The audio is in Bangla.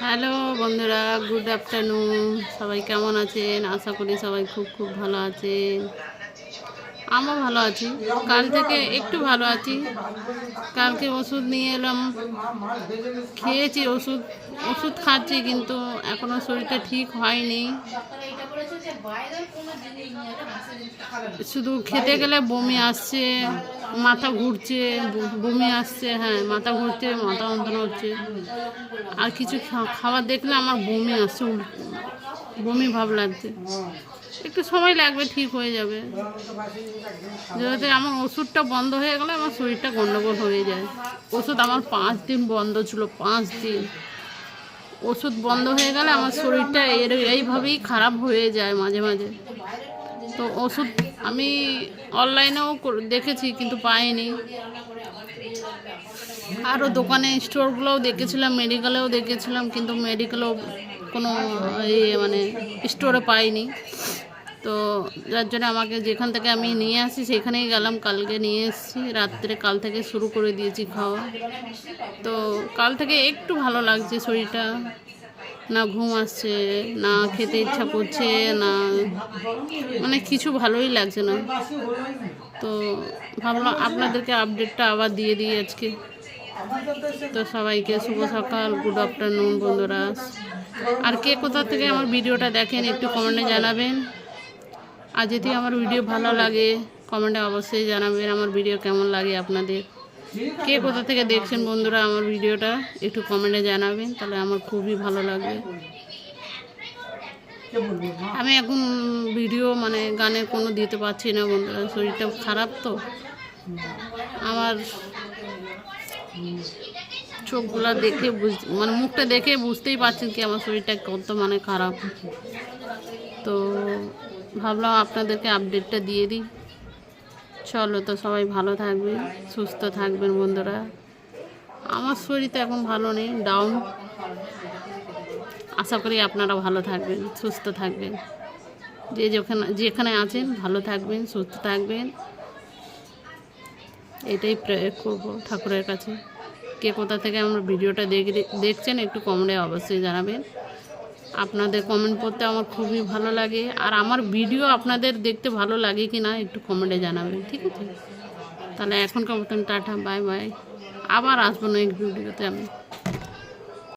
হ্যালো বন্ধুরা, গুড আফটারনুন। সবাই কেমন আছেন? আশা করি সবাই খুব খুব ভালো আছেন। আমিও ভালো আছি। কাল থেকে একটু ভালো আছি। কালকে ওষুধ নিয়ে এলাম, খেয়েছি ওষুধ ওষুধ খাচ্ছি, কিন্তু এখনও শরীরটা ঠিক হয়নি। শুধু খেতে গেলে বমি আসছে, মাথা ঘুরছে, বমি আসছে, হ্যাঁ মাথা ঘুরছে, মাথা যন্ত্রণা হচ্ছে। আর কিছু খাবার দেখলে আমার বমি আসছে, বমি ভাব লাগছে। একটু সময় লাগবে, ঠিক হয়ে যাবে। যাতে আমার ওষুধটা বন্ধ হয়ে গেলে আমার শরীরটা গন্ডগোল হয়ে যায়। ওষুধ আমার 5 দিন বন্ধ ছিল, 5 দিন। ওষুধ বন্ধ হয়ে গেলে আমার শরীরটা এইভাবেই খারাপ হয়ে যায় মাঝে মাঝে। তো ওষুধ আমি অনলাইনেও দেখেছি, কিন্তু পাইনি। আরও দোকানে স্টোরগুলোও দেখেছিলাম, মেডিকেলেও দেখেছিলাম, কিন্তু মেডিকেলেও কোনো মানে স্টোরে পাইনি। তো যার জন্য আমাকে যেখান থেকে আমি নিয়ে আসি সেখানেই গেলাম। কালকে নিয়ে এসেছি রাত্রে, কাল থেকে শুরু করে দিয়েছি খাওয়া। তো কাল থেকে একটু ভালো লাগছে শরীরটা, না ঘুম আসছে, না খেতে ইচ্ছা করছে, না মানে কিছু ভালোই লাগছে না। তো ভাবলাম আপনাদেরকে আপডেটটা আবার দিয়ে দিই আজকে। তো সবাইকে শুভ সকাল, গুড আফটারনুন বন্ধুরা। আর কে কোথা থেকে আমার ভিডিওটা দেখেন একটু কমেন্টে জানাবেন। আর যদি আমার ভিডিও ভালো লাগে কমেন্টে অবশ্যই জানাবেন আমার ভিডিও কেমন লাগে আপনাদের। কে কোথা থেকে দেখছেন বন্ধুরা আমার ভিডিওটা একটু কমেন্টে জানাবেন, তাহলে আমার খুবই ভালো লাগবে। আমি এখন ভিডিও মানে গানের কোনো দিতে পারছি না বন্ধুরা, শরীরটা খারাপ। তো আমার চোখগুলা দেখে মানে মুখটা দেখে বুঝতেই পারছেন কি আমার শরীরটা কত মানে খারাপ। তো ভাবলাম আপনাদেরকে আপডেটটা দিয়ে দিই। চলো, তো সবাই ভালো থাকবেন, সুস্থ থাকবেন বন্ধুরা। আমার শরীর তো এখন ভালো নেই, ডাউন। আশা করি আপনারা ভালো থাকবেন, সুস্থ থাকবেন। যেখানে আছেন ভালো থাকবেন, সুস্থ থাকবেন, এটাই প্রে করবো ঠাকুরের কাছে। কে কোথা থেকে আমার ভিডিওটা দেখছেন একটু কমেন্টে অবশ্যই জানাবেন। আপনাদের কমেন্ট পড়তে আমার খুবই ভালো লাগে। আর আমার ভিডিও আপনাদের দেখতে ভালো লাগে কি না একটু কমেন্টে জানাবেন, ঠিক আছে? তাহলে এখনকার মতন টাটা, বাই বাই। আবার আসবো না এই ভিডিওতে আমি।